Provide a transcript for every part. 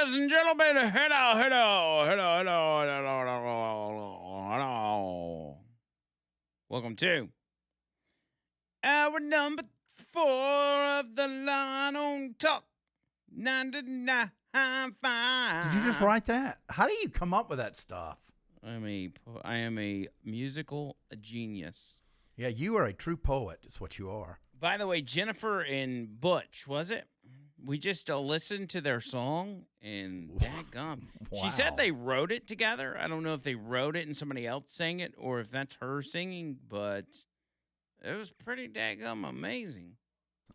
Ladies and gentlemen, hello. Welcome to hour number 4 of the Line on Talk 99.5. Did you just write that? How do you come up with that stuff? I am a musical genius. Yeah, you are a true poet, is what you are. By the way, Jennifer and Butch, was it? We just listened to their song, and dadgum. Wow. She said they wrote it together. I don't know if they wrote it and somebody else sang it, or if that's her singing, but it was pretty dadgum amazing.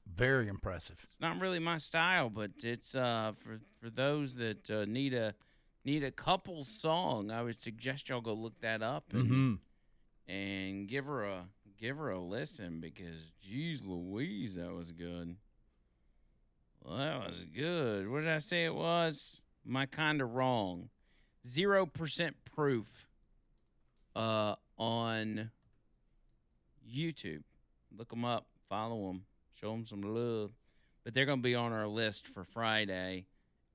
Very impressive. It's not really my style, but it's for those that need a couple song. I would suggest y'all go look that up and give her a listen, because geez Louise, that was good. Well, that was good. What did I say it was? Am I kind of wrong? 0% proof on YouTube. Look them up. Follow them. Show them some love. But they're going to be on our list for Friday.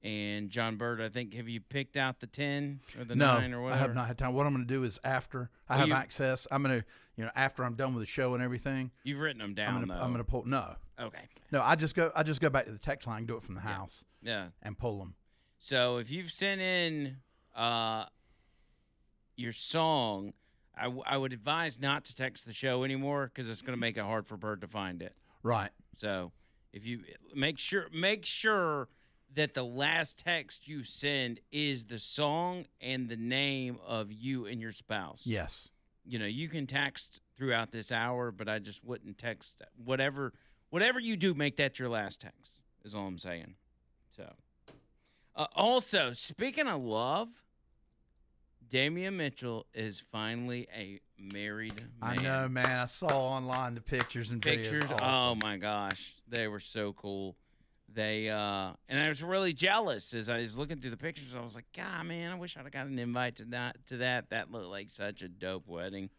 And John Bird, I think, have you picked out the 10 or the 9 or whatever? I have not had time. What I'm going to do is after I have access, I'm going to, after I'm done with the show and everything. You've written them down, I'm going to pull. No. Okay. No, I just go back to the text line, do it from the house. Yeah. And pull them. So if you've sent in your song, I would advise not to text the show anymore, because it's going to make it hard for Bird to find it. Right. So if you make sure that the last text you send is the song and the name of you and your spouse. Yes. You can text throughout this hour, but I just wouldn't text. Whatever you do, make that your last text, is all I'm saying. So, also, speaking of love, Damian Mitchell is finally a married man. I know, man. I saw online the pictures and videos. Awesome. Oh my gosh, they were so cool. They and I was really jealous as I was looking through the pictures. I was like, God, man, I wish I'd have got an invite to that. That looked like such a dope wedding.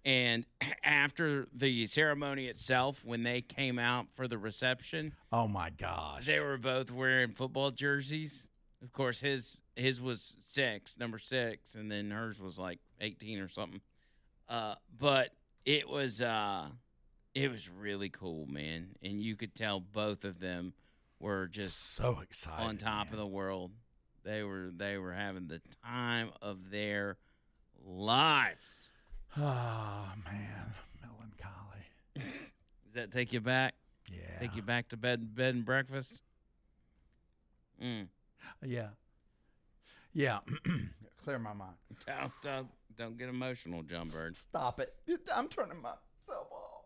And after the ceremony itself, when they came out for the reception, oh my gosh, they were both wearing football jerseys. Of course, his was number 6, and then hers was like 18 or something. But it was really cool, man. And you could tell both of them were just so excited, on top of the world. They were having the time of their lives. Oh man, melancholy. Does that take you back? Yeah. Take you back to bed and breakfast? Yeah. Yeah. Clear my mind. Don't get emotional, John Bird. Stop it. I'm turning myself off.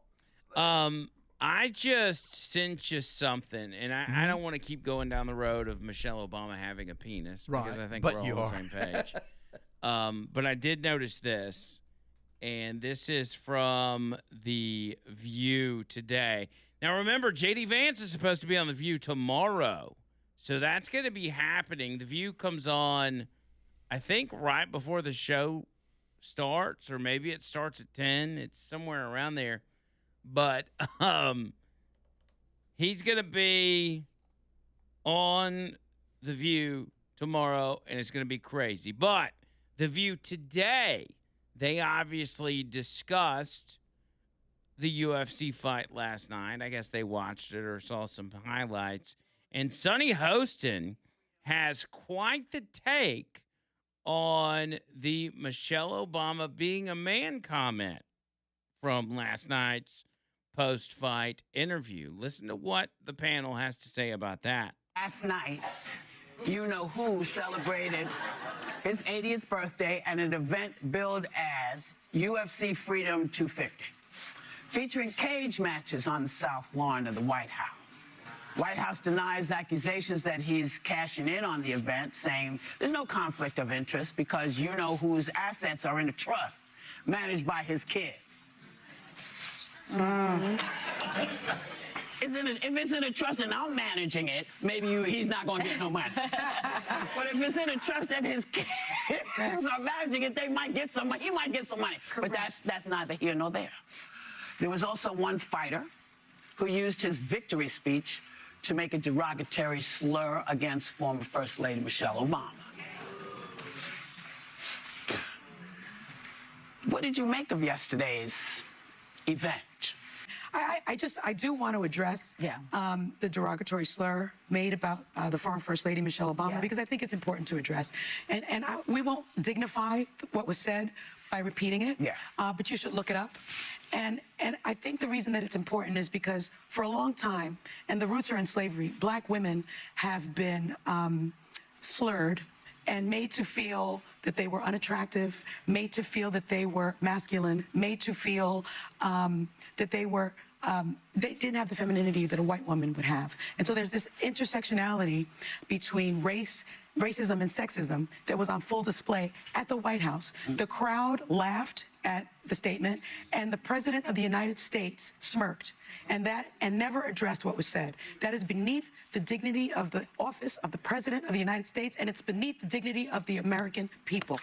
I just sent you something, and I don't want to keep going down the road of Michelle Obama having a penis, because I think we're all on the same page. But I did notice this, and this is from The View today. Now, remember, J.D. Vance is supposed to be on The View tomorrow, so that's going to be happening. The View comes on, I think, right before the show starts, or maybe it starts at 10. It's somewhere around there. But he's going to be on The View tomorrow, and it's going to be crazy. But The View today, they obviously discussed the UFC fight last night. I guess they watched it or saw some highlights. And Sonny Hostin has quite the take on the Michelle Obama being a man comment from last night's post-fight interview. Listen to what the panel has to say about that. Last night, you-know-who celebrated his 80th birthday at an event billed as UFC Freedom 250, featuring cage matches on the South Lawn of the White House. White House denies accusations that he's cashing in on the event, saying there's no conflict of interest because you-know-whose assets are in a trust managed by his kids. If it's in a trust and I'm managing it, maybe he's not going to get no money. But if it's in a trust that his kids are managing it, they might get some money. He might get some money. Correct. But that's neither here nor there. There was also one fighter who used his victory speech to make a derogatory slur against former First Lady Michelle Obama. What did you make of yesterday's event? I do want to address the derogatory slur made about the former First Lady Michelle Obama, because I think it's important to address. And we won't dignify what was said by repeating it, but you should look it up. And I think the reason that it's important is because for a long time, and the roots are in slavery, black women have been slurred and made to feel that they were unattractive, made to feel that they were masculine, made to feel that they didn't have the femininity that a white woman would have. And so there's this intersectionality between racism and sexism that was on full display at the White House. The crowd laughed at the statement, and the President of the United States smirked, and never addressed what was said. That is beneath the dignity of the office of the President of the United States, and it's beneath the dignity of the American people.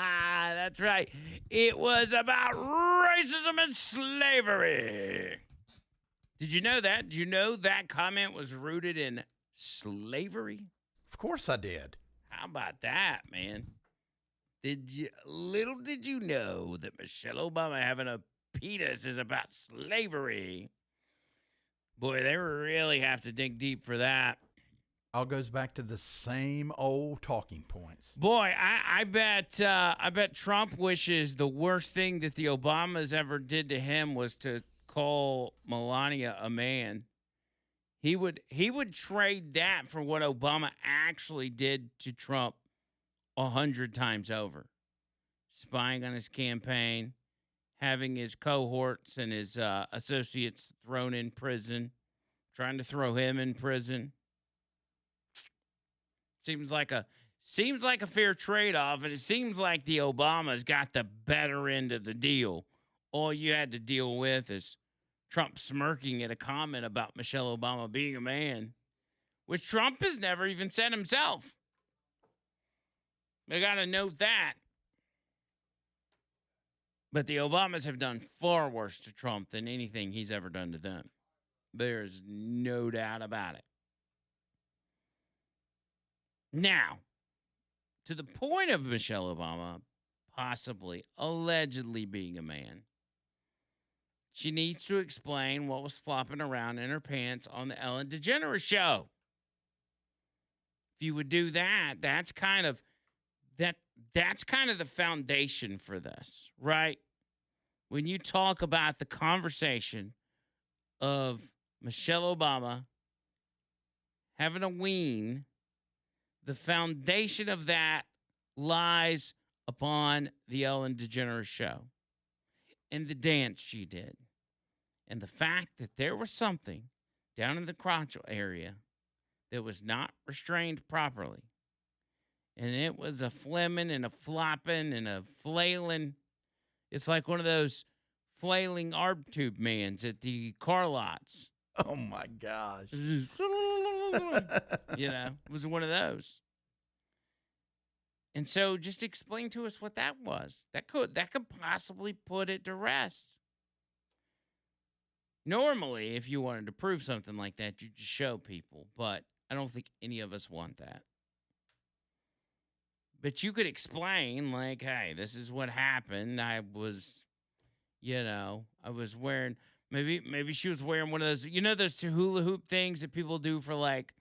That's right. It was about racism and slavery. Did you know that? Did you know that comment was rooted in slavery? Of course I did. How about that, man? Little did you know that Michelle Obama having a penis is about slavery. Boy, they really have to dig deep for that. All goes back to the same old talking points. Boy, I bet Trump wishes the worst thing that the Obamas ever did to him was to call Melania a man. He would trade that for what Obama actually did to Trump 100 times over. Spying on his campaign, having his cohorts and his associates thrown in prison, trying to throw him in prison. Seems like a fair trade-off, and it seems like the Obamas got the better end of the deal. All you had to deal with is Trump smirking at a comment about Michelle Obama being a man, which Trump has never even said himself. We got to note that. But the Obamas have done far worse to Trump than anything he's ever done to them. There's no doubt about it. Now, to the point of Michelle Obama possibly, allegedly being a man, she needs to explain what was flopping around in her pants on the Ellen DeGeneres show. If you would do that, that's kind of the foundation for this, right? When you talk about the conversation of Michelle Obama having a ween, the foundation of that lies upon the Ellen DeGeneres show and the dance she did. And the fact that there was something down in the crotch area that was not restrained properly. And it was a flemming and a flopping and a flailing. It's like one of those flailing ARB tube mans at the car lots. Oh, my gosh. You know, it was one of those. And so just explain to us what that was. That could possibly put it to rest. Normally, if you wanted to prove something like that, you just show people. But I don't think any of us want that. But you could explain, like, hey, this is what happened. I was wearing, maybe she was wearing one of those, those two hula hoop things that people do for, like,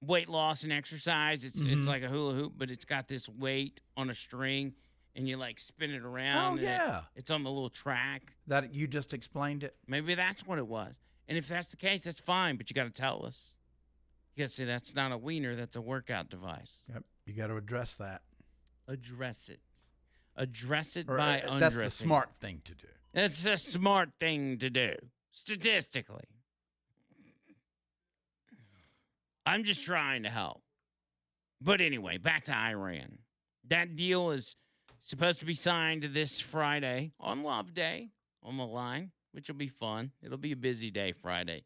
weight loss and exercise. It's like a hula hoop, but it's got this weight on a string, and you, like, spin it around. Oh, yeah. It's on the little track. That you just explained it? Maybe that's what it was. And if that's the case, that's fine, but you got to tell us. You got to say that's not a wiener, that's a workout device. Yep, you got to address that. Address it. Address it Or, by that's undressing. the smart thing to do. It's a smart thing to do, statistically. I'm just trying to help. But anyway, back to Iran. That deal is supposed to be signed this Friday on Love Day on the line, which will be fun. It'll be a busy day Friday.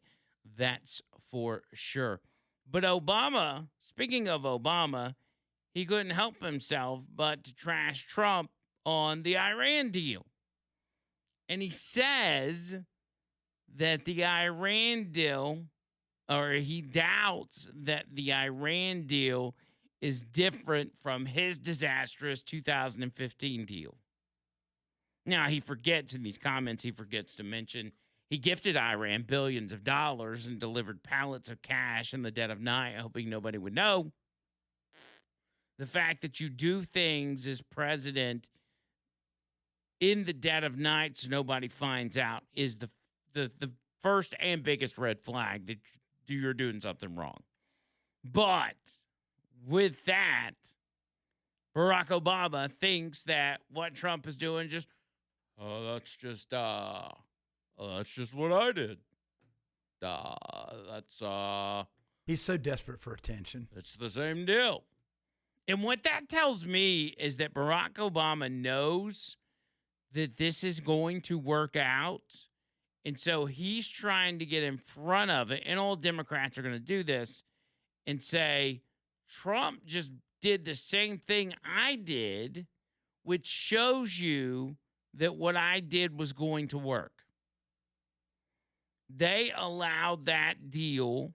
That's for sure. But Obama, speaking of Obama, he couldn't help himself but to trash Trump on the Iran deal. And he says that the Iran deal, or he doubts that the Iran deal is different from his disastrous 2015 deal. Now, he forgets in these comments, he forgets to mention he gifted Iran billions of dollars and delivered pallets of cash in the dead of night, hoping nobody would know. The fact that you do things as president in the dead of night so nobody finds out is the first and biggest red flag that you're doing something wrong. But with that, Barack Obama thinks that what Trump is doing that's just what I did. He's so desperate for attention. It's the same deal. And what that tells me is that Barack Obama knows that this is going to work out. And so he's trying to get in front of it. And all Democrats are going to do this and say, Trump just did the same thing I did, which shows you that what I did was going to work. They allowed that deal.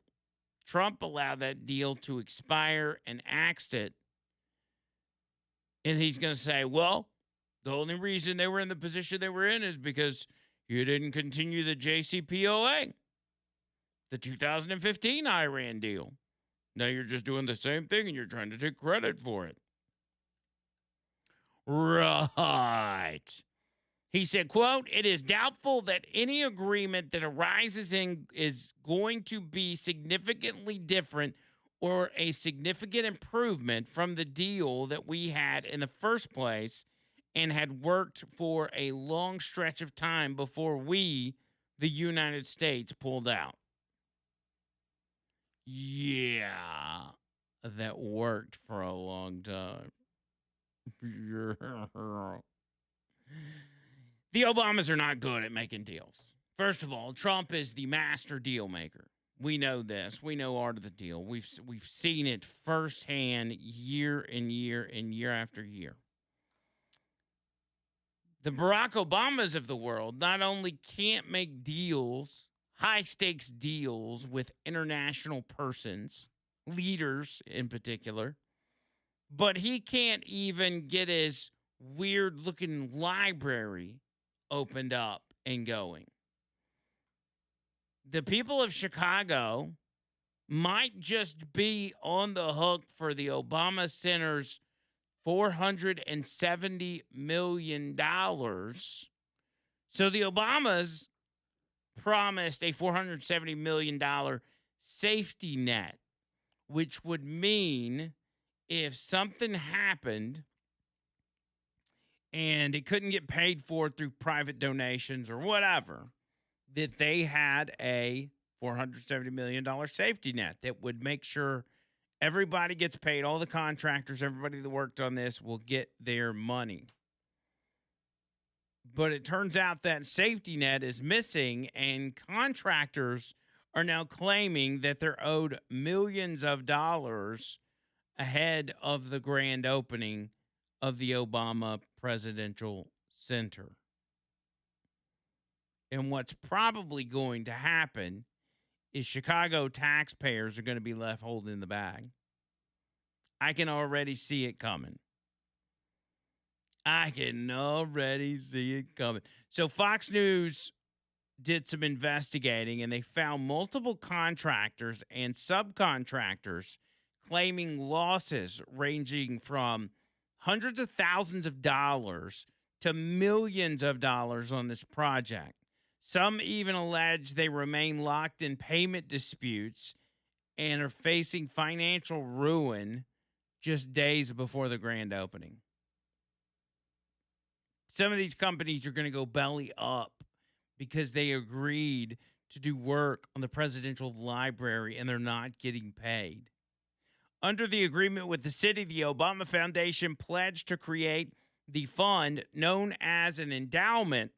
Trump allowed that deal to expire and axed it. And he's going to say, well, the only reason they were in the position they were in is because you didn't continue the JCPOA, the 2015 Iran deal. Now you're just doing the same thing and you're trying to take credit for it. Right. He said, quote, it is doubtful that any agreement that arises is going to be significantly different or a significant improvement from the deal that we had in the first place and had worked for a long stretch of time before we, the United States, pulled out. Yeah, that worked for a long time. The Obamas are not good at making deals. First of all, Trump is the master deal maker. We know this. We know art of the deal. We've seen it firsthand year and year and year after year. The Barack Obamas of the world not only can't make deals, high-stakes deals with international persons, leaders in particular, but he can't even get his weird-looking library opened up and going. The people of Chicago might just be on the hook for the Obama Center's $470 million. So the Obamas promised a $470 million safety net, which would mean if something happened and it couldn't get paid for through private donations or whatever, that they had a $470 million safety net that would make sure everybody gets paid. All the contractors, everybody that worked on this will get their money. But it turns out that safety net is missing, and contractors are now claiming that they're owed millions of dollars ahead of the grand opening of the Obama Presidential Center. And what's probably going to happen is Chicago taxpayers are going to be left holding the bag. I can already see it coming. So Fox News did some investigating, and they found multiple contractors and subcontractors claiming losses ranging from hundreds of thousands of dollars to millions of dollars on this project. Some even allege they remain locked in payment disputes and are facing financial ruin just days before the grand opening. Some of these companies are going to go belly up because they agreed to do work on the presidential library and they're not getting paid. Under the agreement with the city, the Obama Foundation pledged to create the fund known as an endowment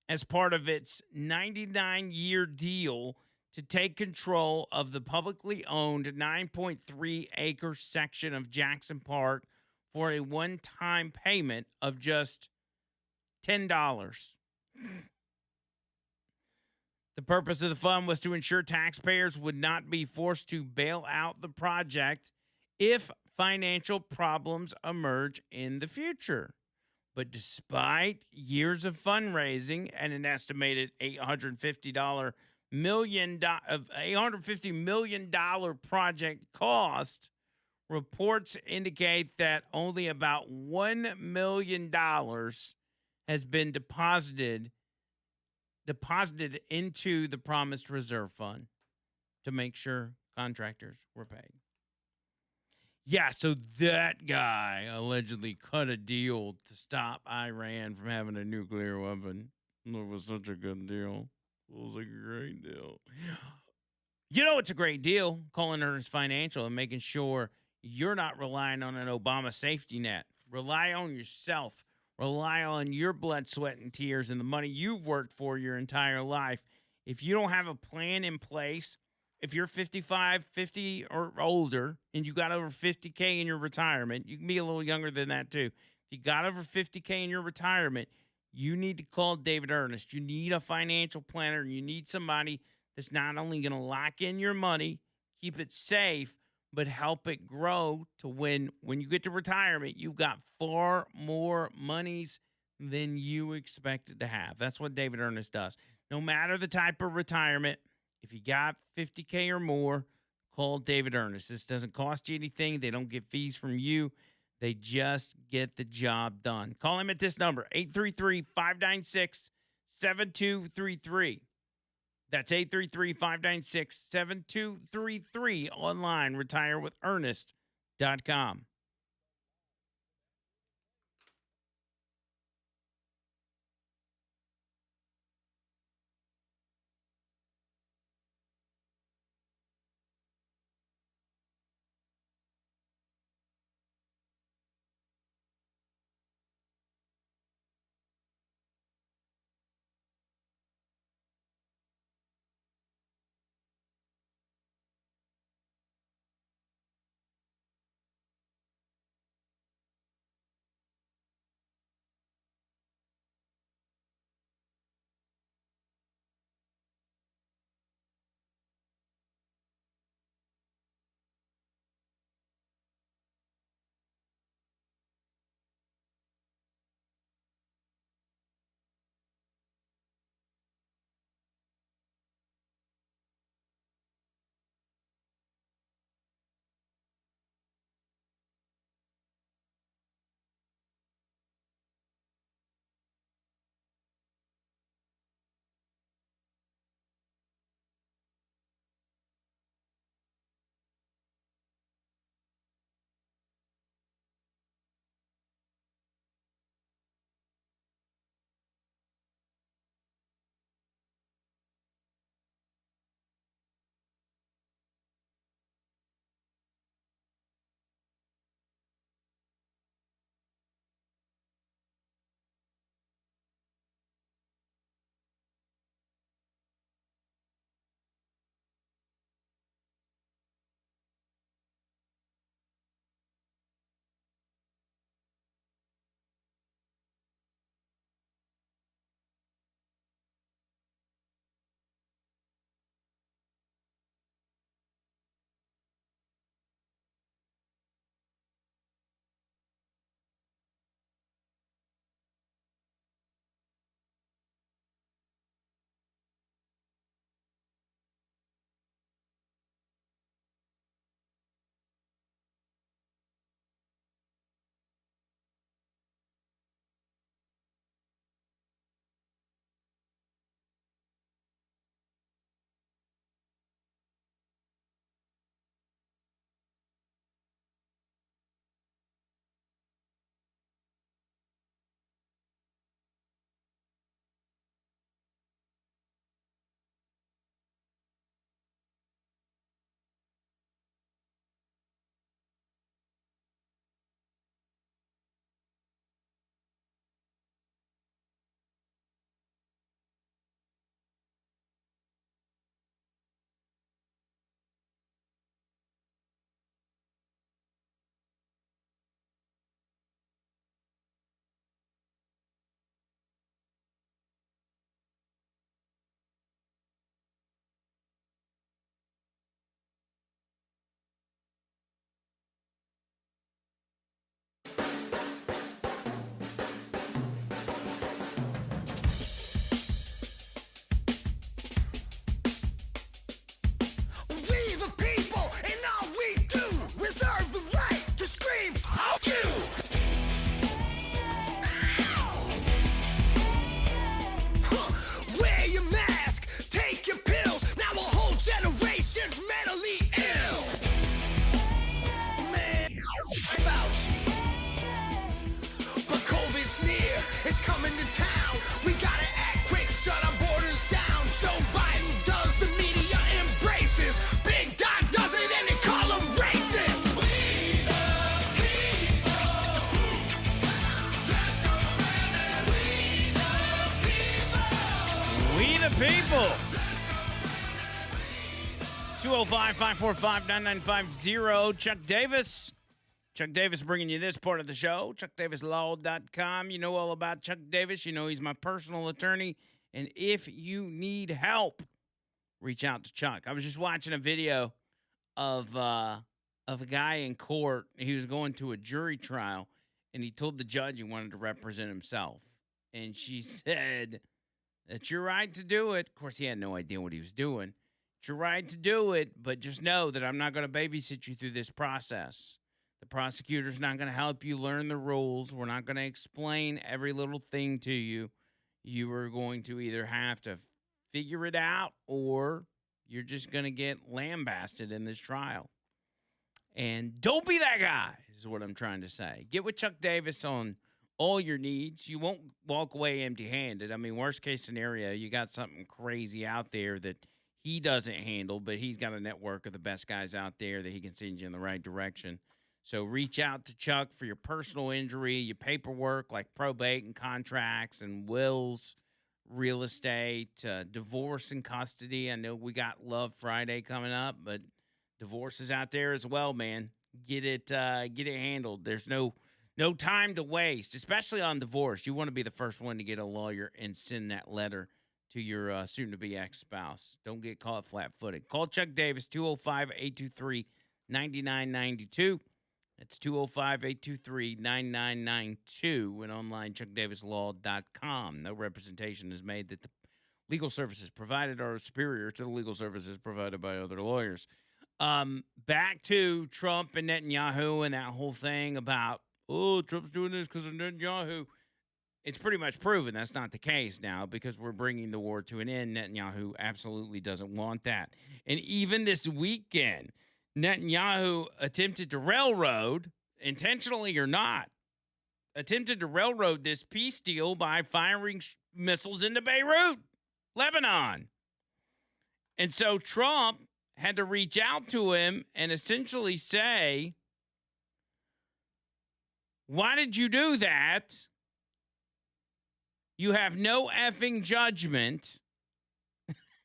as part of its 99-year deal to take control of the publicly owned 9.3-acre section of Jackson Park for a one-time payment of just $10. The purpose of the fund was to ensure taxpayers would not be forced to bail out the project if financial problems emerge in the future. But despite years of fundraising and an estimated $850 million project cost, reports indicate that only about $1 million has been deposited into the promised reserve fund to make sure contractors were paid. Yeah, so that guy allegedly cut a deal to stop Iran from having a nuclear weapon. It was such a good deal. It was a great deal. You know, it's a great deal, calling Ernest Financial and making sure you're not relying on an Obama safety net. Rely on yourself. Rely on your blood, sweat, and tears and the money you've worked for your entire life. If you don't have a plan in place, if you're 55, 50 or older, and you got over 50K in your retirement, you can be a little younger than that too. If you got over 50K in your retirement, you need to call David Ernest. You need a financial planner. You need somebody that's not only going to lock in your money, keep it safe, but help it grow to when you get to retirement, you've got far more monies than you expected to have. That's what David Ernest does. No matter the type of retirement, if you got 50K or more, call David Ernest. This doesn't cost you anything. They don't get fees from you. They just get the job done. Call him at this number, 833-596-7233. That's 833-596-7233. Online, retirewithernest.com. the people. 205-545-9950. Chuck Davis. Chuck Davis bringing you this part of the show. ChuckDavisLaw.com. You know all about Chuck Davis. You know he's my personal attorney. And if you need help, reach out to Chuck. I was just watching a video of a guy in court. He was going to a jury trial, and he told the judge he wanted to represent himself. And she said, "That's your right to do it." Of course, he had no idea what he was doing. It's your right to do it, but just know that I'm not going to babysit you through this process. The prosecutor's not going to help you learn the rules. We're not going to explain every little thing to you. You are going to either have to figure it out or you're just going to get lambasted in this trial. And don't be that guy, is what I'm trying to say. Get with Chuck Davis on all your needs. You won't walk away empty-handed. I mean, worst case scenario, you got something crazy out there that he doesn't handle, but he's got a network of the best guys out there that he can send you in the right direction. So reach out to Chuck for your personal injury, your paperwork like probate and contracts and wills, real estate, divorce and custody. I know we got Love Friday coming up, but divorce is out there as well, man. Get it handled. There's no time to waste, especially on divorce. You want to be the first one to get a lawyer and send that letter to your soon-to-be ex-spouse. Don't get caught flat-footed. Call Chuck Davis, 205-823-9992. That's 205-823-9992 and online, chuckdavislaw.com. No representation is made that the legal services provided are superior to the legal services provided by other lawyers. Back to Trump and Netanyahu and that whole thing about, Trump's doing this because of Netanyahu. It's pretty much proven that's not the case now because we're bringing the war to an end. Netanyahu absolutely doesn't want that. And even this weekend, Netanyahu attempted to railroad, intentionally or not, this peace deal by firing missiles into Beirut, Lebanon. And so Trump had to reach out to him and essentially say, "Why did you do that? You have no effing judgment.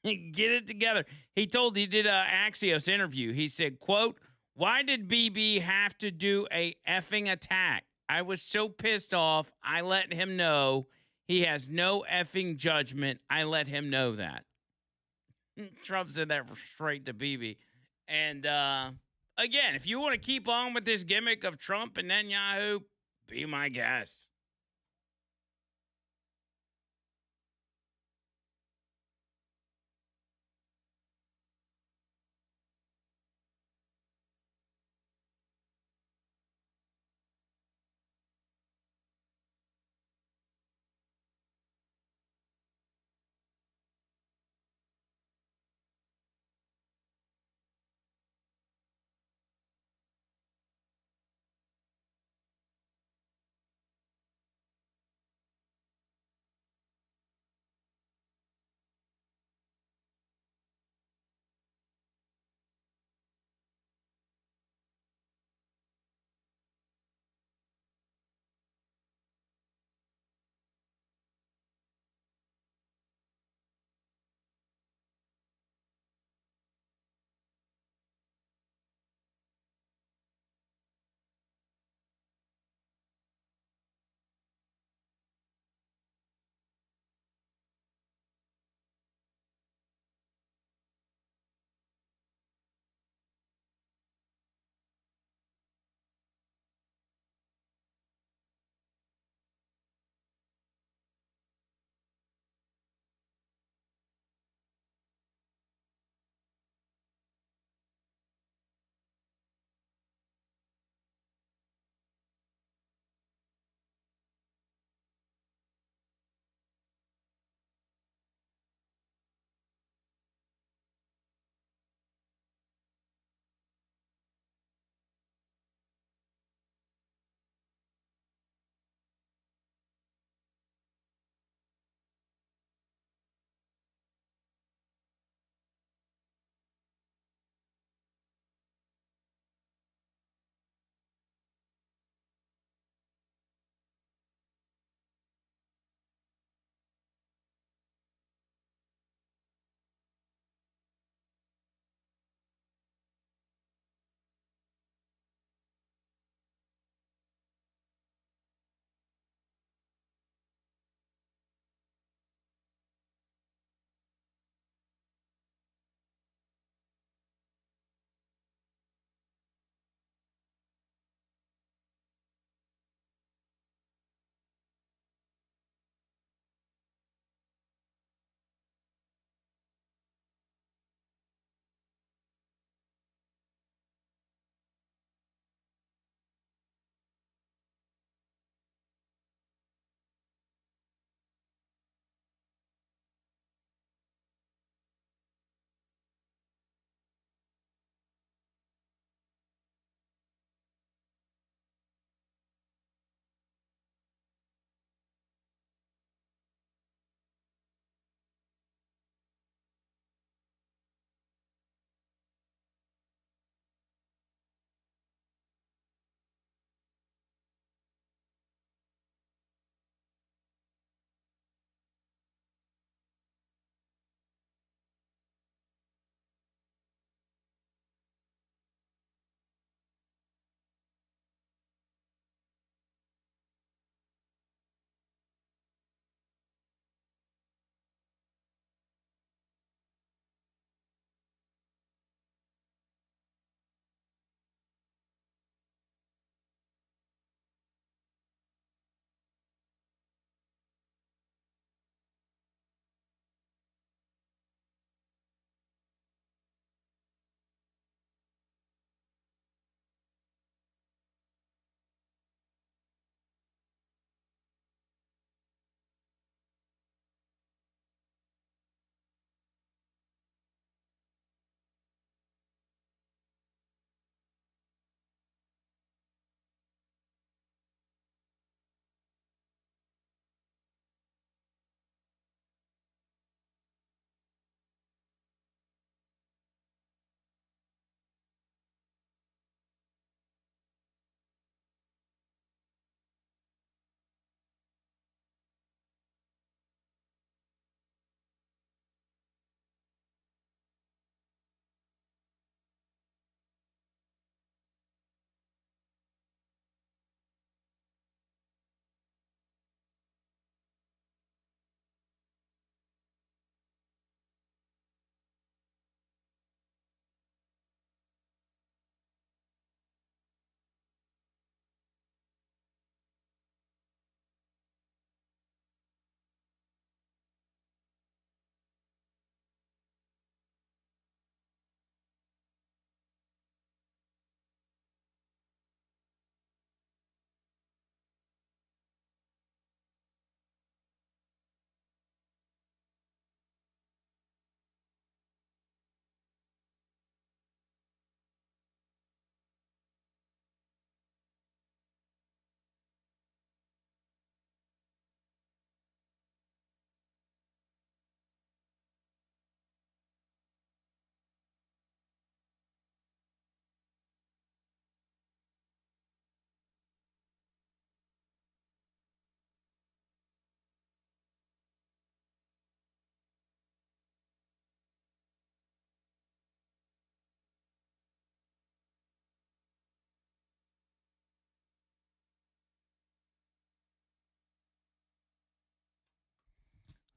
Get it together." He did an Axios interview. He said, quote, "Why did BB have to do a effing attack? I was so pissed off. I let him know he has no effing judgment. I let him know that." Trump said that straight to BB. And again, if you want to keep on with this gimmick of Trump and Netanyahu, be my guest.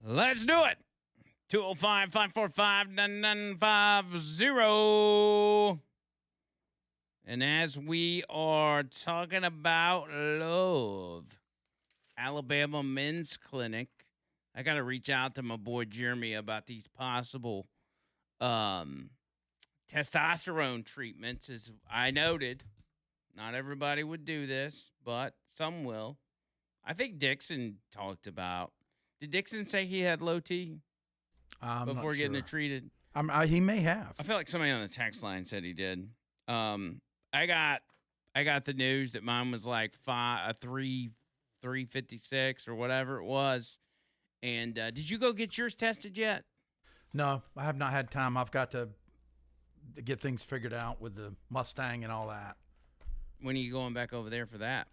Let's do it. 205-545-9950. And as we are talking about love, Alabama Men's Clinic, I got to reach out to my boy Jeremy about these possible testosterone treatments. As I noted, not everybody would do this, but some will. I think Dixon talked about. Did Dixon say he had low T before getting it treated? He may have. I feel like somebody on the text line said he did. I got the news that mine was like 356 or whatever it was. And did you go get yours tested yet? No, I have not had time. I've got to get things figured out with the Mustang and all that. When are you going back over there for that?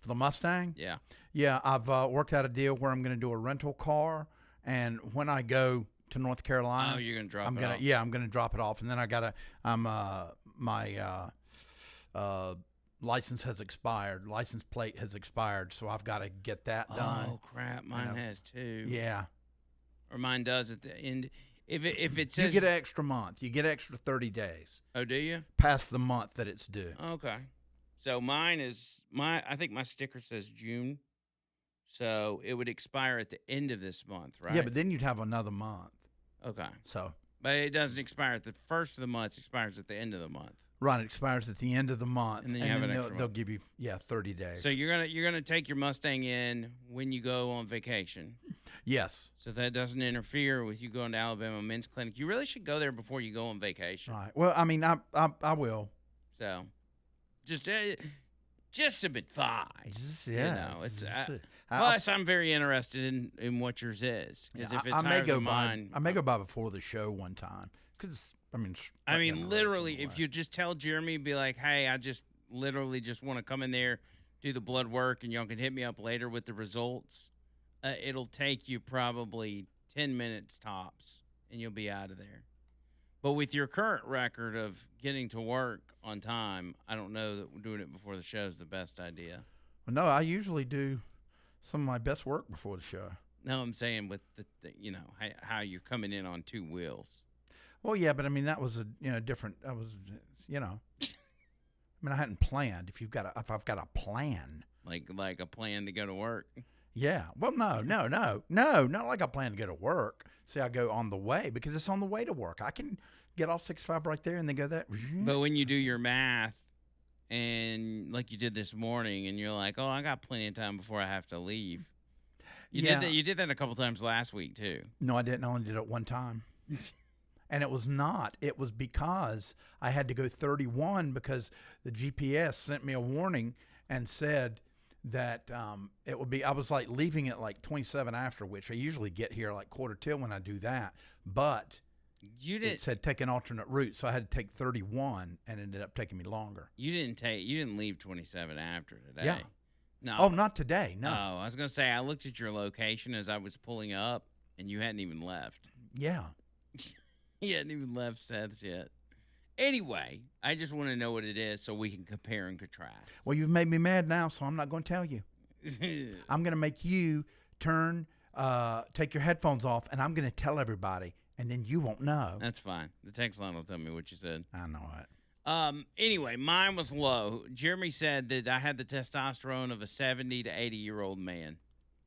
For the Mustang? Yeah. Yeah, I've worked out a deal where I'm going to do a rental car, and when I go to North Carolina, you're going to drop it off. Yeah, I'm going to drop it off, and then I got to. My license has expired. License plate has expired, so I've got to get that done. Oh crap! Mine has too. Yeah. Or mine does at the end. If it says you get an extra month, you get extra 30 days. Oh, do you? Past the month that it's due. Okay. So I think my sticker says June. So it would expire at the end of this month, right? Yeah, but then you'd have another month. Okay. So. But it doesn't expire at the first of the month. It expires at the end of the month. Right, it expires at the end of the month, and then they'll give you 30 days. So you're gonna take your Mustang in when you go on vacation. Yes. So that doesn't interfere with you going to Alabama Men's Clinic. You really should go there before you go on vacation. Right. Well, I mean, I will. So, just some advice. Yeah. You know, it's. Plus, I'm very interested in what yours is, because if it's higher than mine, I may go by before the show one time, because. I mean, literally, if you just tell Jeremy, be like, hey, I just literally just want to come in there, do the blood work, and y'all can hit me up later with the results, it'll take you probably 10 minutes tops, and you'll be out of there. But with your current record of getting to work on time, I don't know that doing it before the show is the best idea. Well, no, I usually do some of my best work before the show. No, I'm saying with the how you're coming in on two wheels. Well, yeah, but I mean that was different. I was, I mean I hadn't planned. If I've got a plan, like a plan to go to work. Yeah. Well, no, not like I plan to go to work. See, I go on the way because it's on the way to work. I can get off 65 right there and then go that. But when you do your math, and like you did this morning, and you're like, oh, I got plenty of time before I have to leave. You did that a couple times last week too. No, I didn't. I only did it one time. And it was not. It was because I had to go 31 because the GPS sent me a warning and said that it would be, I was like leaving at like 27 after, which I usually get here like quarter till when I do that. But it said take an alternate route. So I had to take 31 and it ended up taking me longer. You didn't leave 27 after today. Yeah. No. Oh, not today. No. Oh, I was going to say, I looked at your location as I was pulling up and you hadn't even left. Yeah. He hadn't even left Seth's yet. Anyway, I just want to know what it is so we can compare and contrast. Well, you've made me mad now, so I'm not going to tell you. I'm going to make you take your headphones off, and I'm going to tell everybody, and then you won't know. That's fine. The text line will tell me what you said. I know it. Anyway, mine was low. Jeremy said that I had the testosterone of a 70 to 80-year-old man.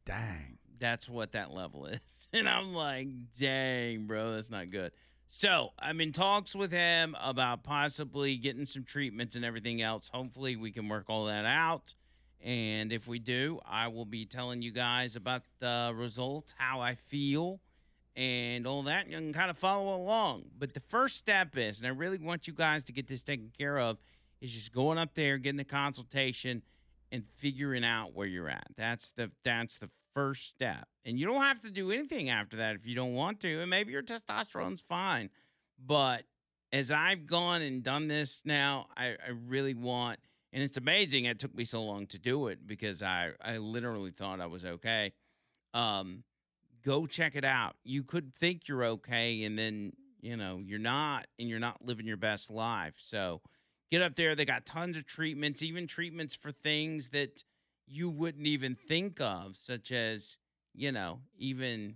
Dang. That's what that level is. And I'm like, dang, bro, that's not good. So I'm in talks with him about possibly getting some treatments and everything else. Hopefully we can work all that out. And if we do, I will be telling you guys about the results, how I feel, and all that. You can kind of follow along. But the first step is, and I really want you guys to get this taken care of, is just going up there, getting a consultation, and figuring out where you're at. That's the first step. And you don't have to do anything after that if you don't want to. And maybe your testosterone's fine. But as I've gone and done this now, I really want, and it's amazing it took me so long to do it because I literally thought I was okay. Go check it out. You could think you're okay and then, you're not, and you're not living your best life. So get up there. They got tons of treatments, even treatments for things that you wouldn't even think of, such as, even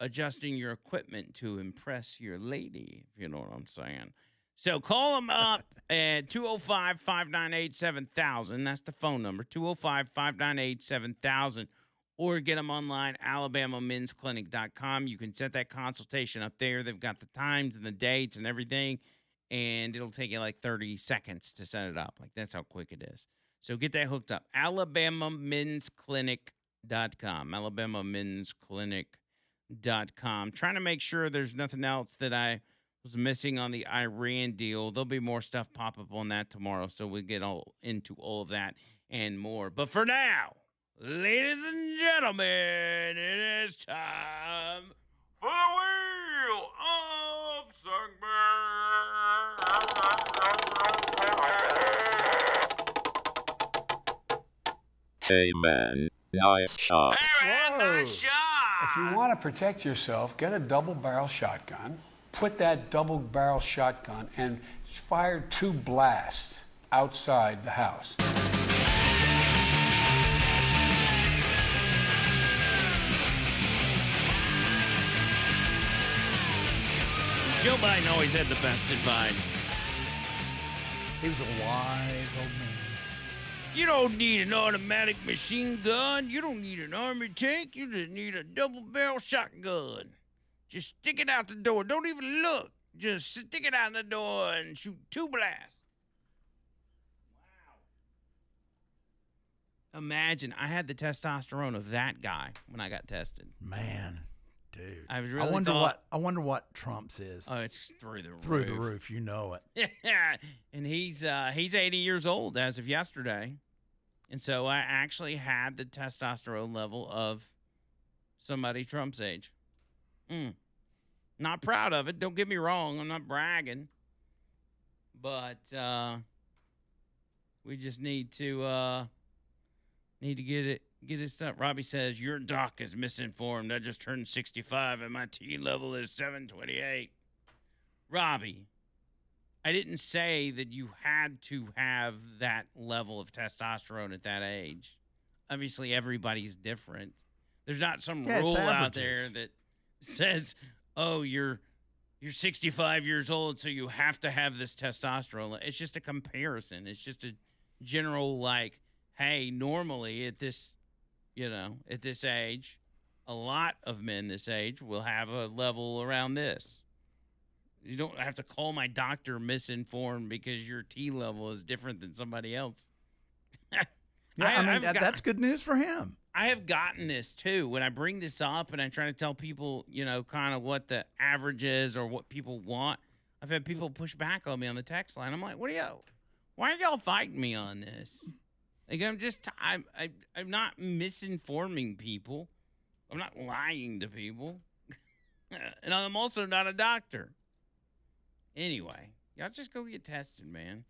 adjusting your equipment to impress your lady, if you know what I'm saying. So call them up at 205-598-7000. That's the phone number, 205-598-7000. Or get them online, alabamamensclinic.com. You can set that consultation up there. They've got the times and the dates and everything, and it'll take you like 30 seconds to set it up. Like, that's how quick it is. So get that hooked up. alabamamensclinic.com, alabamamensclinic.com. Trying to make sure there's nothing else that I was missing on the Iran deal. There'll be more stuff pop up on that tomorrow, so we'll get all into all of that and more. But for now, ladies and gentlemen, it is time for the Wheel of Segment. Hey man, nice shot. Hey man, nice shot. If you want to protect yourself, get a double-barrel shotgun. Put that double-barrel shotgun and fire 2 blasts outside the house. Joe Biden always had the best advice. He was a wise old man. You don't need an automatic machine gun. You don't need an army tank. You just need a double-barrel shotgun. Just stick it out the door. Don't even look. Just stick it out the door and shoot 2 blasts. Wow. Imagine, I had the testosterone of that guy when I got tested. Man, dude. I was really I wonder what Trump's is. Oh, it's through the roof. Through the roof, you know it. Yeah, and he's 80 years old as of yesterday. And so I actually had the testosterone level of somebody Trump's age. Not proud of it. Don't get me wrong. I'm not bragging. But we just need to get it stuff. Robbie says, your doc is misinformed. I just turned 65 and my T level is 728. Robbie, I didn't say that you had to have that level of testosterone at that age. Obviously, everybody's different. There's not some rule out there that says, oh, you're 65 years old, so you have to have this testosterone. It's just a comparison. It's just a general, like, hey, normally at this age, a lot of men this age will have a level around this. You don't have to call my doctor misinformed because your T level is different than somebody else. That's good news for him. I have gotten this too. When I bring this up and I try to tell people, kind of what the average is or what people want, I've had people push back on me on the text line. I'm like, why are y'all fighting me on this? Like, I'm not misinforming people. I'm not lying to people. And I'm also not a doctor. Anyway, y'all just go get tested, man.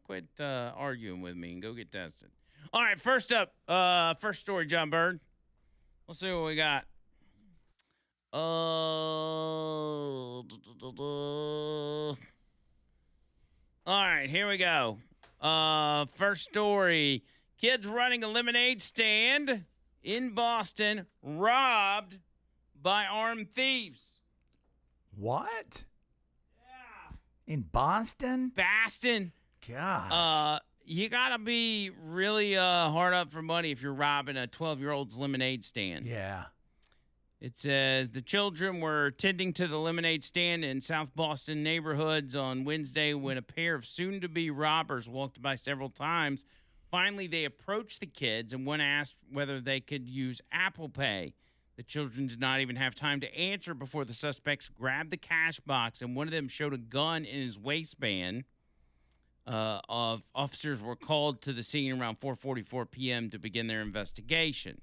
Quit arguing with me and go get tested. All right, first up, first story, John Bird. Let's see what we got. All right, here we go. First story. Kids running a lemonade stand in Boston robbed by armed thieves. What? In Boston? Boston. God. You gotta be really hard up for money if you're robbing a 12-year-old's lemonade stand. Yeah. It says the children were tending to the lemonade stand in South Boston neighborhoods on Wednesday when a pair of soon-to-be robbers walked by several times. Finally, they approached the kids and one asked whether they could use Apple Pay. The children did not even have time to answer before the suspects grabbed the cash box, and one of them showed a gun in his waistband. Officers were called to the scene around 4:44 p.m. to begin their investigation.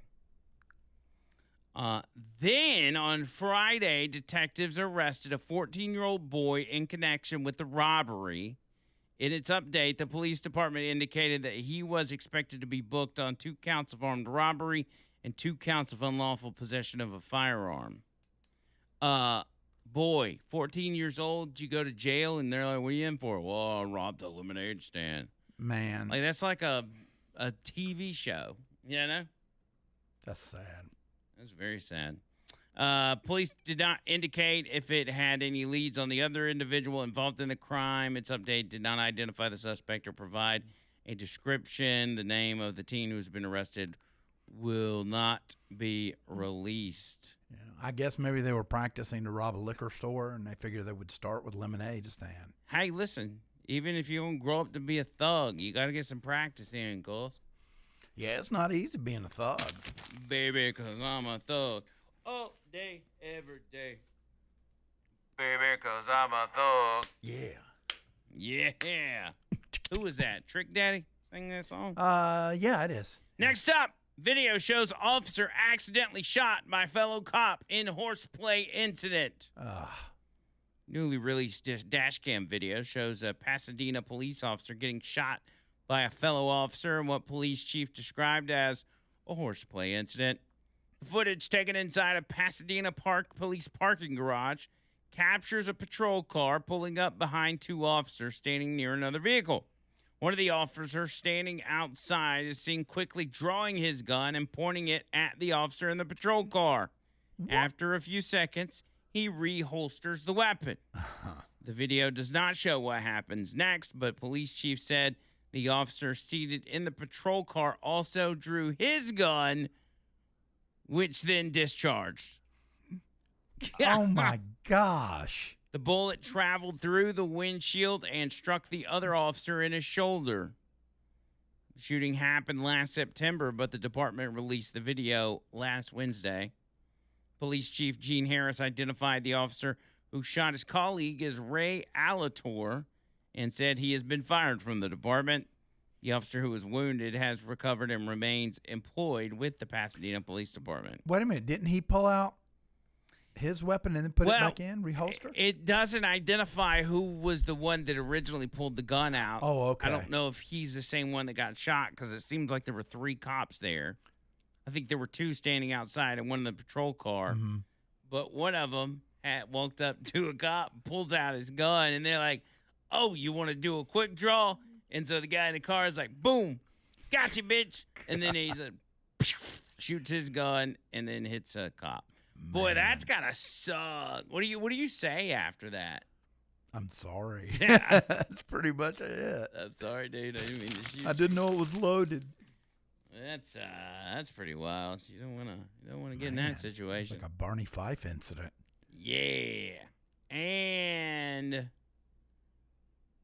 Then, on Friday, detectives arrested a 14-year-old boy in connection with the robbery. In its update, the police department indicated that he was expected to be booked on 2 counts of armed robbery and 2 counts of unlawful possession of a firearm. Boy, 14 years old, you go to jail, and they're like, what are you in for? Well, I robbed a lemonade stand. Man. Like, that's like a TV show, you know? That's sad. That's very sad. Police did not indicate if it had any leads on the other individual involved in the crime. Its update did not identify the suspect or provide a description. The name of the teen who's been arrested will not be released. Yeah, I guess maybe they were practicing to rob a liquor store, and they figured they would start with lemonade stand. Hey, listen, even if you don't grow up to be a thug, you got to get some practice in, cuz. Yeah, it's not easy being a thug. Baby, because I'm a thug. All day, every day. Baby, because I'm a thug. Yeah. Yeah. Who was that? Trick Daddy sing that song? Yeah, it is. Next up, video shows officer accidentally shot by fellow cop in horseplay incident. Newly released dash cam video shows a Pasadena police officer getting shot by a fellow officer in what police chief described as a horseplay incident. The footage taken inside a Pasadena police parking garage captures a patrol car pulling up behind two officers standing near another vehicle. One of the officers standing outside is seen quickly drawing his gun and pointing it at the officer in the patrol car. What? After a few seconds, he reholsters the weapon. The video does not show what happens next, but police chief said the officer seated in the patrol car also drew his gun, which then discharged. Oh, my gosh. The bullet traveled through the windshield and struck the other officer in his shoulder. The shooting happened last September, but the department released the video last Wednesday. Police Chief Gene Harris identified the officer who shot his colleague as Ray Alator and said he has been fired from the department. The officer who was wounded has recovered and remains employed with the Pasadena Police Department. Wait a minute. Didn't he pull out his weapon and then put it back in, reholster? It doesn't identify who was the one that originally pulled the gun out. Oh, okay. I don't know if he's the same one that got shot because it seems like there were 3 cops there. I think there were 2 standing outside and one in the patrol car. Mm-hmm. But one of them had walked up to a cop, pulls out his gun, and they're like, "Oh, you want to do a quick draw?" And so the guy in the car is like, "Boom, gotcha, bitch!" And then he's like, shoots his gun and then hits a cop. Man. Boy, that's gotta suck. What do you say after that? I'm sorry. That's pretty much it. I'm sorry, dude. I didn't mean to shoot. I didn't know it was loaded. That's pretty wild. You don't wanna get in that situation. It's like a Barney Fife incident. Yeah. And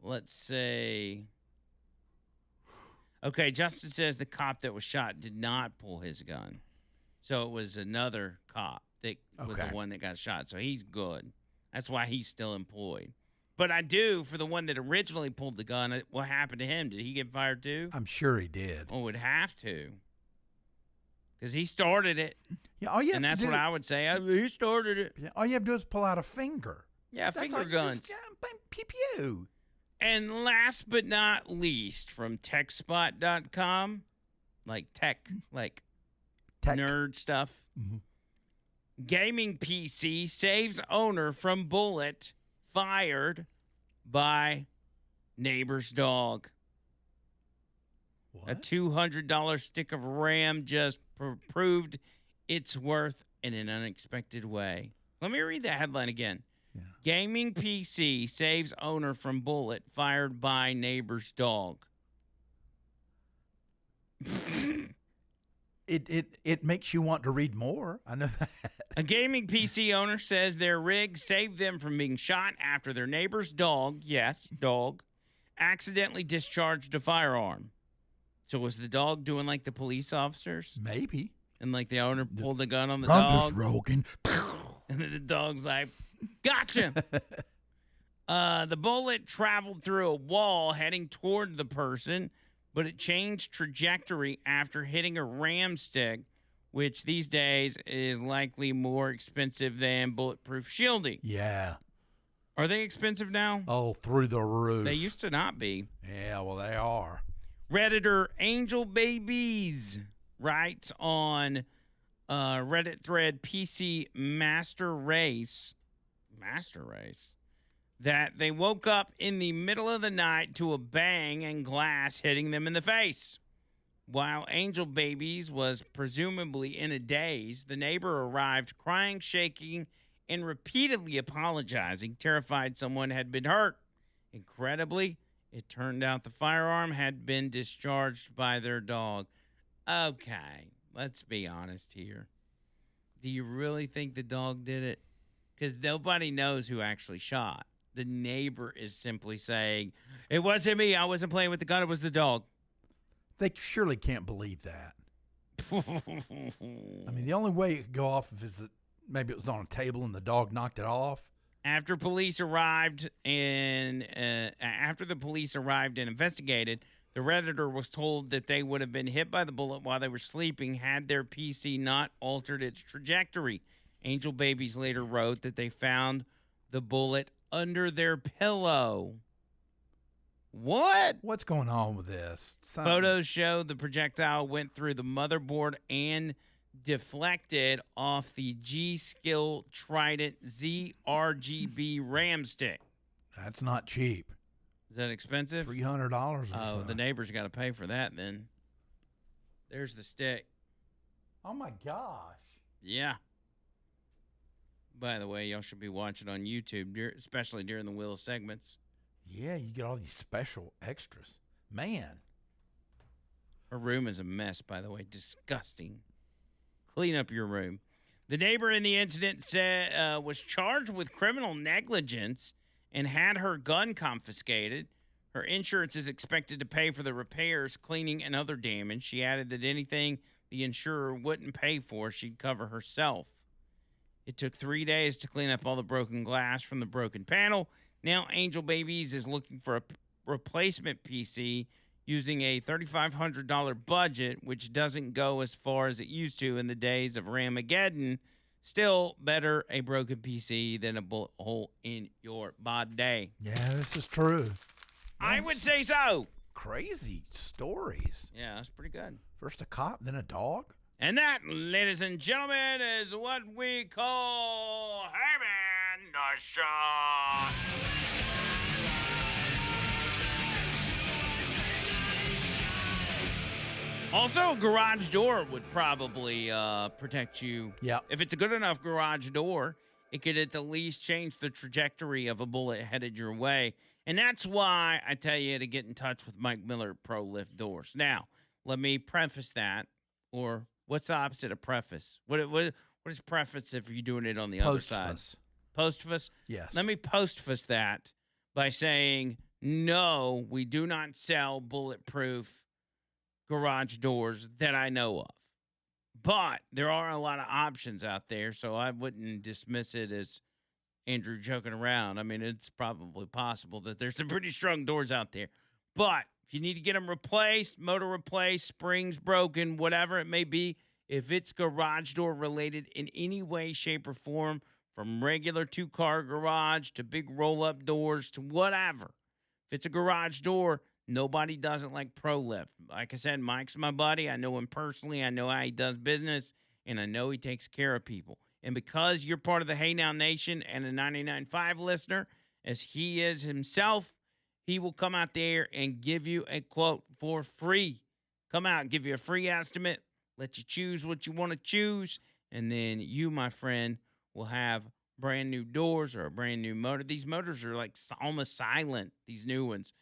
let's say, okay, Justin says the cop that was shot did not pull his gun. So it was another cop that was the one that got shot. So he's good. That's why he's still employed. But I do, for the one that originally pulled the gun, what happened to him? Did he get fired too? I'm sure he did. Oh, would have to. Because he started it. Yeah, all you have and that's to do, what I would say. He started it. Yeah, all you have to do is pull out a finger. Yeah, that's finger like guns. Just, pew pew. And last but not least, from techspot.com, like tech. Nerd stuff. Mm-hmm. Gaming PC saves owner from bullet fired by neighbor's dog. What? A $200 stick of RAM just proved its worth in an unexpected way. Let me read that headline again. Yeah. Gaming PC saves owner from bullet fired by neighbor's dog. It makes you want to read more. I know that. A gaming PC owner says their rig saved them from being shot after their neighbor's dog, yes, dog, accidentally discharged a firearm. So was the dog doing like the police officers? Maybe. And like the owner pulled the gun on the dog. Rogan. And then the dog's like, "Gotcha." The bullet traveled through a wall heading toward the person, but it changed trajectory after hitting a ram stick, which these days is likely more expensive than bulletproof shielding. Yeah. Are they expensive now? Oh, through the roof. They used to not be. Yeah, well, they are. Redditor Angel Babies writes on Reddit thread PC Master Race that they woke up in the middle of the night to a bang and glass hitting them in the face. While Angel Babies was presumably in a daze, the neighbor arrived crying, shaking, and repeatedly apologizing, terrified someone had been hurt. Incredibly, it turned out the firearm had been discharged by their dog. Okay, let's be honest here. Do you really think the dog did it? Because nobody knows who actually shot. The neighbor is simply saying, "It wasn't me. I wasn't playing with the gun. It was the dog." They surely can't believe that. I mean, the only way it could go off is that maybe it was on a table and the dog knocked it off. After police arrived and investigated, the Redditor was told that they would have been hit by the bullet while they were sleeping had their PC not altered its trajectory. Angel Babies later wrote that they found the bullet under their pillow. What? What's going on with this? Photos show the projectile went through the motherboard and deflected off the G-Skill Trident ZRGB RAM stick. That's not cheap. Is that expensive? $300 or so. Oh, the neighbor's got to pay for that then. There's the stick. Oh, my gosh. Yeah. By the way, y'all should be watching on YouTube, especially during the Wheel segments. Yeah, you get all these special extras. Man. Her room is a mess, by the way. Disgusting. Clean up your room. The neighbor in the incident was charged with criminal negligence and had her gun confiscated. Her insurance is expected to pay for the repairs, cleaning, and other damage. She added that anything the insurer wouldn't pay for, she'd cover herself. It took 3 days to clean up all the broken glass from the broken panel. Now Angel Babies is looking for a replacement PC using a $3,500 budget, which doesn't go as far as it used to in the days of Ramageddon. Still, better a broken PC than a bullet hole in your body. Yeah, this is true. I would say so. Crazy stories. Yeah, that's pretty good. First a cop, then a dog. And that, ladies and gentlemen, is what we call Hey Man, the Shot. Also, a garage door would probably protect you. Yeah. If it's a good enough garage door, it could at the least change the trajectory of a bullet headed your way. And that's why I tell you to get in touch with Mike Miller Pro Lift Doors. Now, let me preface that, or what's the opposite of preface? What is preface if you're doing it on the other side? Postface? Yes. Let me postface that by saying, no, we do not sell bulletproof garage doors that I know of. But there are a lot of options out there, so I wouldn't dismiss it as Andrew joking around. I mean, it's probably possible that there's some pretty strong doors out there. But if you need to get them replaced, motor replaced, springs broken, whatever it may be, if it's garage door related in any way, shape, or form, from regular two-car garage to big roll-up doors to whatever, if it's a garage door, nobody does it like Pro Lift. Like I said, Mike's my buddy. I know him personally. I know how he does business, and I know he takes care of people. And because you're part of the Hey Now Nation and a 99.5 listener, as he is himself, he will come out there and give you a quote for free. Come out, give you a free estimate, let you choose what you want to choose, and then you, my friend, will have brand new doors or a brand new motor. These motors are like almost silent, these new ones.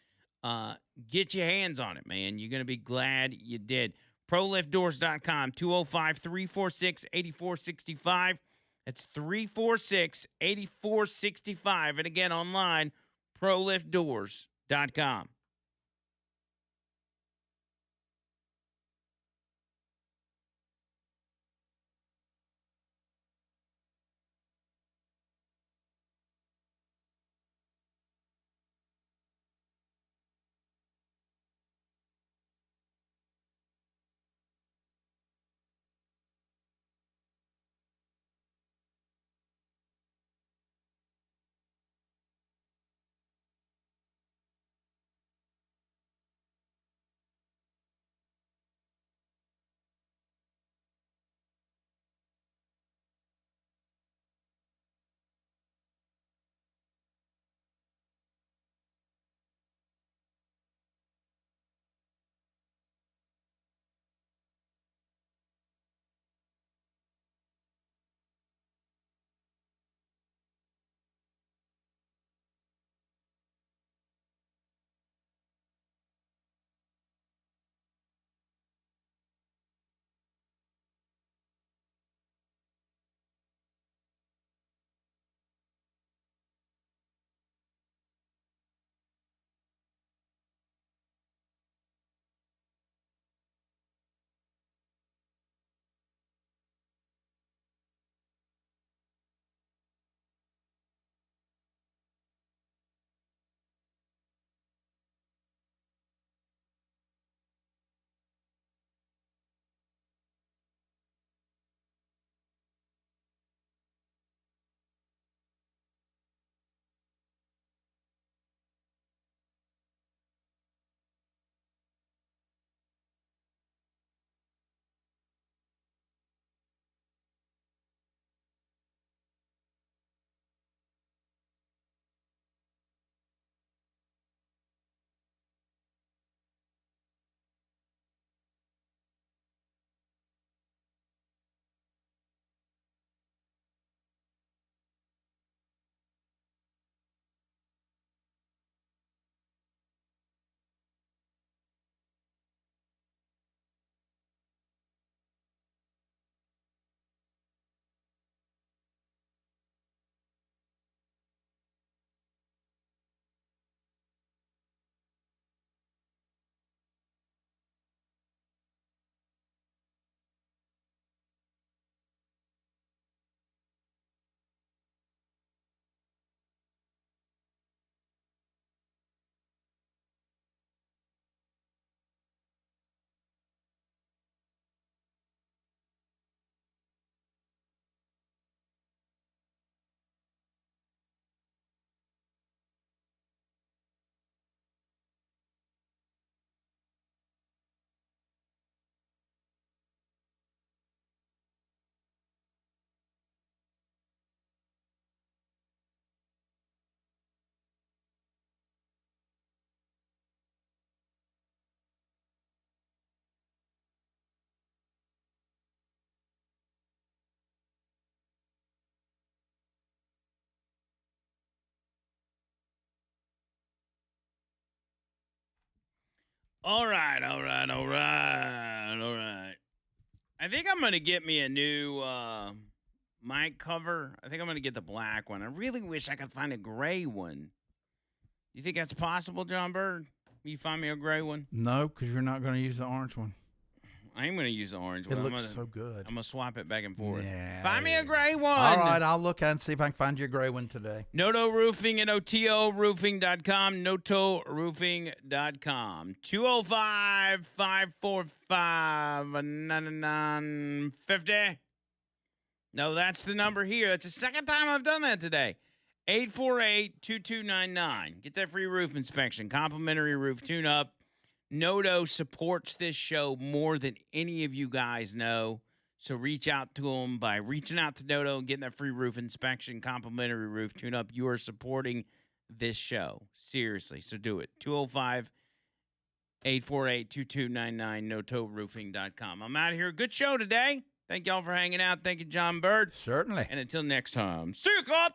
Get your hands on it, man. You're going to be glad you did. ProLiftDoors.com, 205-346-8465. That's 346-8465. And again, online, ProLiftDoors.com. All right. I think I'm going to get me a new mic cover. I think I'm going to get the black one. I really wish I could find a gray one. You think that's possible, John Bird? You find me a gray one? No, because you're not going to use the orange one. I am going to use the orange one. It looks so good. I'm going to swap it back and forth. Yeah. Find me a gray one. All right, I'll look and see if I can find you a gray one today. Noto Roofing at OTOroofing.com. NotoRoofing.com. 205-545-9950. No, that's the number here. That's the second time I've done that today. 848-2299. Get that free roof inspection. Complimentary roof tune-up. Noto supports this show more than any of you guys know. So reach out to them by reaching out to Noto and getting that free roof inspection, complimentary roof tune-up. You are supporting this show. Seriously. So do it. 205-848-2299, NotoRoofing.com. I'm out of here. Good show today. Thank y'all for hanging out. Thank you, John Bird. Certainly. And until next time, see you, Club.